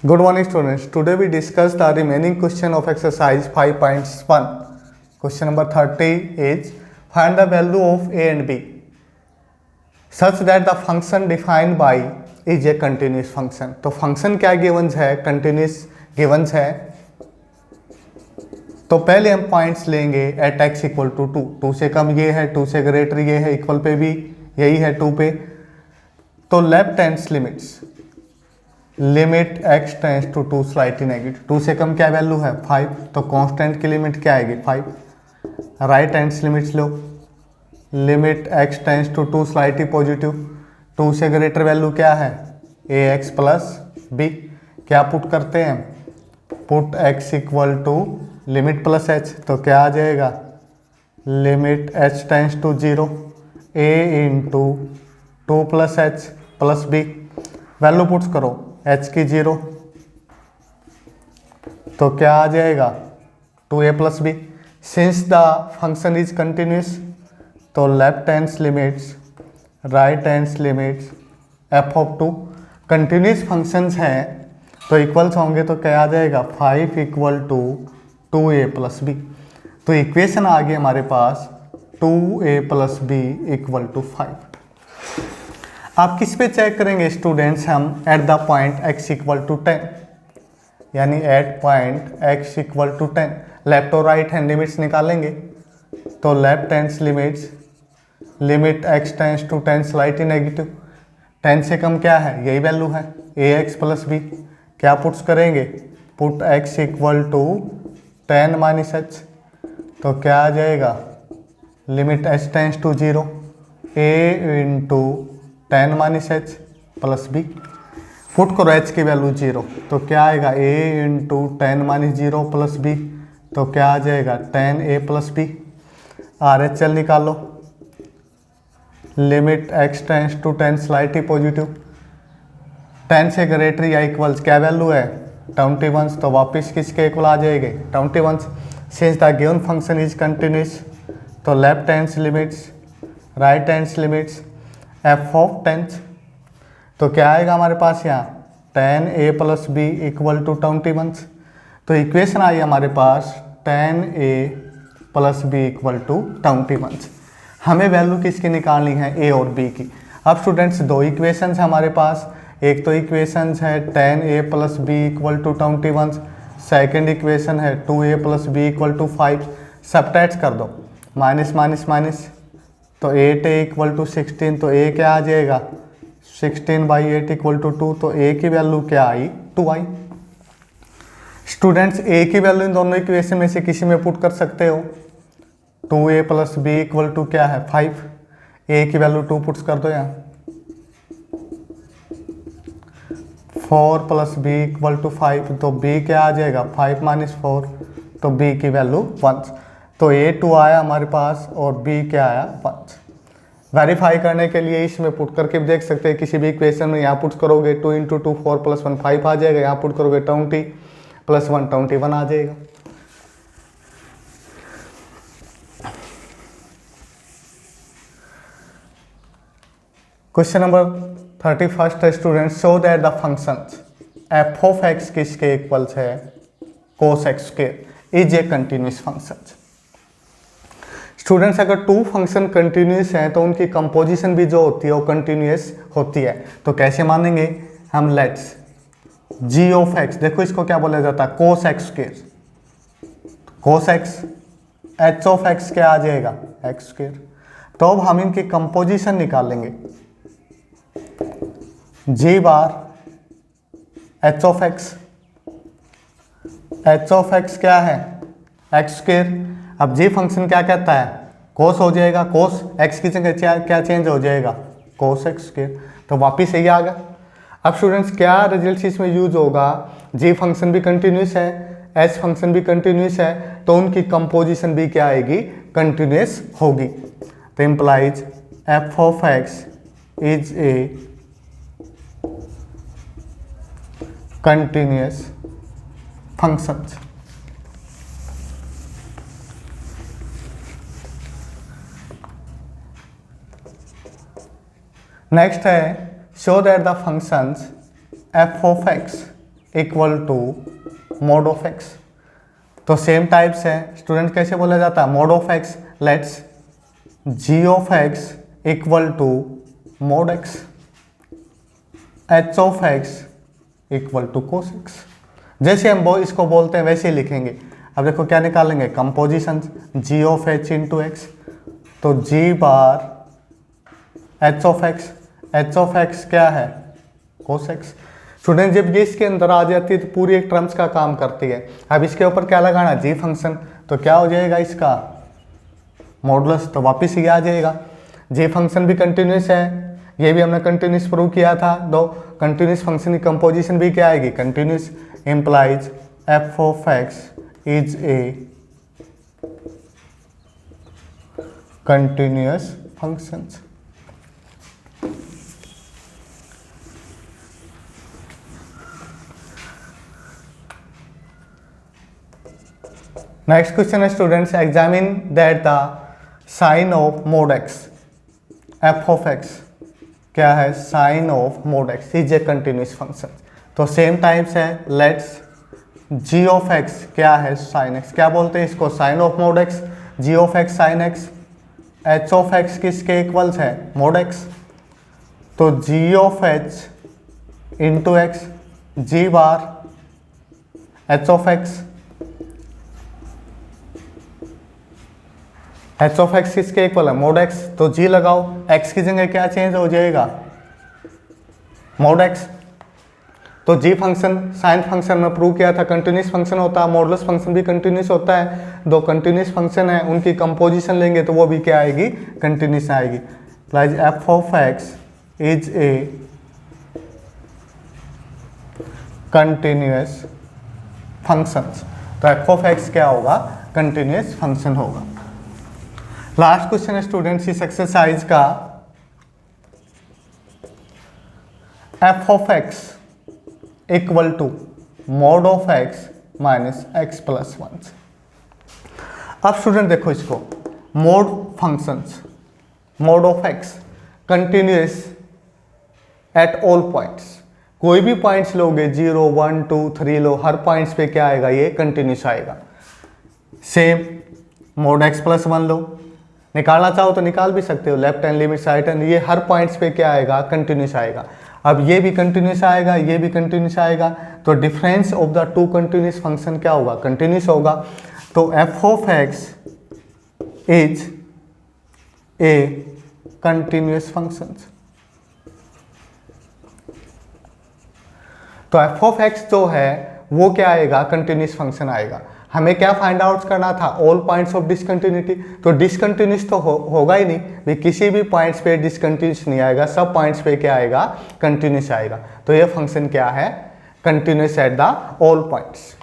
Good morning students. Today we discuss the remaining question of exercise 5.1. Question number 30 is find the value of a and b such that the function defined by is a continuous function. तो function क्या गिवन्स है, continuous गिवन्स है। तो पहले हम points लेंगे eight x equal to 2 से कम ये है, 2 से ग्रेटर ये है, इक्वल पे भी यही है 2 पे। तो left hands limits limit x tends to 2 slightly negative, 2 से कम क्या वैल्यू है 5, तो कांस्टेंट की लिमिट क्या आएगी 5। राइट हैंड्स लिमिट्स लो, limit x tends to 2 slightly positive, 2 से ग्रेटर वैल्यू क्या है ax प्लस b। क्या पुट करते हैं, put x equal to limit plus h, तो क्या आ जाएगा limit h tends to 0 a into 2 plus h plus b। Value puts करो h की 0, तो क्या आ जाएगा 2a plus b. Since the function is continuous, तो left hands limits right hands limits f of 2 continuous functions हैं तो equals होंगे, तो क्या आ जाएगा 5 equal to 2a plus b. तो इक्वेशन आ गई हमारे पास 2a plus b equal to 5। आप किस पे चेक करेंगे स्टूडेंट्स, हम at the point x equal to 10, यानी at point x equal to 10 left और राइट हैंड लिमिट्स निकालेंगे। तो left hands limits limit x tends to 10 slightly negative, 10 से कम क्या है यही वैल्यू है ax प्लस बी। क्या पुट्स करेंगे, put x equal to 10 minus h, तो क्या आ जाएगा limit h tends to 0 a into 10 minus h plus b. Put करो h की वैल्यू 0, तो क्या आएगा a into 10 minus 0 plus b, तो क्या आ जाएगा 10a plus b. R H L निकालो, limit x tends to 10 slightly positive, 10 से ग्रेटर या इक्वल्स क्या वैल्यू है 21, तो वापस किसके इक्वल आ जाएंगे 21। Since the given function is continuous, तो left hands limits right hands limits f of 10, तो क्या आएगा हमारे पास यहाँ 10a plus b equal to 21। तो इक्वेशन आई हमारे पास 10a plus b equal to 21। हमें वैल्यू किसकी निकालनी है a और b की। अब स्टूडेंट्स दो इक्वेशन है हमारे पास, एक तो इक्वेशन है 10a plus b equal to 21, second equation है 2a plus b equal to 5। Subtract कर दो, माइनस माइनस माइनस, तो 8a इक्वल टू 16, तो a क्या आ जाएगा 16 बाई 8 इक्वल टू 2, तो a की वैल्यू क्या आई 2 आई। स्टूडेंट्स a की वैल्यू इन दोनों इक्वेशन में से किसी में पुट कर सकते हो, 2a plus b equal to क्या है 5, a की वैल्यू 2 पुट्स कर दो यहाँ, 4 प्लस बी इक्वल टू 5, तो b क्या आ जाएगा 5 माइनस 4, तो b की वैल्यू 1। तो a 2 आया हमारे पास और b क्या आया 1। वेरीफाई करने के लिए इसमें पुट करके भी देख सकते हैं, किसी भी इक्वेशन में यहाँ पुट करोगे 2 इंटू 2 4 प्लस 1 5 आ जाएगा, यहाँ पुट करोगे 20 प्लस 1 21 आ जाएगा। क्वेश्चन नंबर 31 है student, show that the functions f of x किसके इक्वल्स है cos x square is a continuous function. Students अगर टू फंक्शन कंटिन्यूस हैं तो उनकी कंपोजिशन भी जो होती है वो कंटिन्यूस होती है। तो कैसे मानेंगे हम, लेट्स g ऑफ x, देखो इसको क्या बोला जाता है cos x square, cos x, h of x क्या आ जाएगा x स्क्वायर। तो अब हम इनकी कंपोजिशन निकालेंगे, g bar h of x, h of x क्या है x स्क्वायर। अब जी फंक्शन क्या कहता है कोस हो जाएगा, कोस x की जगह क्या चेंज हो जाएगा कोस x स्क्वायर, तो वापिस यही आ गया। अब स्टूडेंट्स क्या रिजल्ट इसमें यूज होगा, जी फंक्शन भी कंटिन्यूस है h फंक्शन भी कंटिन्यूस है, तो उनकी कंपोजिशन भी क्या आएगी कंटिन्यूस होगी। तो implies f of x is a continuous function. Next है show that the functions f of x equal to mod of x. तो सेम टाइप से स्टूडेंट कैसे बोला जाता है, mod of x, let's g of x equal to mod x, h of x equal to cos x. जैसे हम इसको बोलते हैं वैसे ही लिखेंगे। अब देखो क्या निकालेंगे, composition g of h into x, तो g bar h of x, h of x क्या है, कोस एक्स। स्टूडेंट जब ये इसके अंदर आ जाती है तो पूरी एक टर्म्स का काम करती है। अब इसके ऊपर क्या लगाना, जी फंक्शन, तो क्या हो जाएगा इसका मॉडुलस, तो वापस ये आ जाएगा। जी फंक्शन भी कंटिन्यूस है, ये भी हमने कंटिन्यूस प्रूव किया था। दो कंटिन्यूस फंक्शन की कंपोजिशन भी क्या आएगी, continuous, implies f of x is a continuous functions. Next question है students, examine that the sine of mod x, f of x क्या है, sine of mod x is a continuous function. तो same types है, let's g of x क्या है, sine x, क्या बोलते हैं इसको, sine of mod x, g of x sine x, h of x किसके इक्वल्स है, मोड एक्स, तो g of h into x, g bar h of x, h of x किसके इक्वल है, mod x, तो g लगाओ, x की जगह क्या चेंज हो जाएगा, मोड एक्स। तो जी फंक्शन साइन फंक्शन में प्रूव किया था कंटिन्यूस फंक्शन होता है, मॉडुलस फंक्शन भी कंटिन्यूस होता है। दो कंटिन्यूस फंक्शन है, उनकी कंपोजिशन लेंगे तो वो भी क्या आएगी, कंटिन्यूस आएगी। Like f of x is a continuous function, तो एफ ऑफ एक्स क्या होगा, कंटिन्यूस फंक्शन होगा। लास्ट क्वेश्चन है स्टूडेंट्स इस एक्सरसाइज का, f of x equal to mod of x minus x plus one. अब स्टूडेंट देखो इसको, mod functions, mod of x continuous at all points, कोई भी पॉइंट्स लोगे 0 1 2 3 लो, हर पॉइंट्स पे क्या आएगा, ये कंटिन्यूस आएगा। Same mod x plus one लो, निकालना चाहो तो निकाल भी सकते हो, left hand limit right hand, ये हर पॉइंट्स पे क्या आएगा, कंटिन्यूस आएगा। अब ये भी कंटिन्यूस आएगा, ये भी कंटिन्यूस आएगा, तो difference of the two continuous function क्या होगा, कंटिन्यूस होगा। तो f of x is a continuous function, तो एफ ऑफ एक्स जो है वो क्या आएगा, कंटिन्यूस फंक्शन आएगा। हमें क्या फाइंड आउट करना था, ऑल पॉइंट्स ऑफ डिसकंटिन्यूटी, तो डिसकंटिन्यूस तो होगा ही नहीं भी, किसी भी पॉइंट्स पे डिसकंटिन्यूस नहीं आएगा, सब पॉइंट्स पे क्या आएगा, कंटिन्यूस आएगा। तो ये फंक्शन क्या है, continuous at the all points.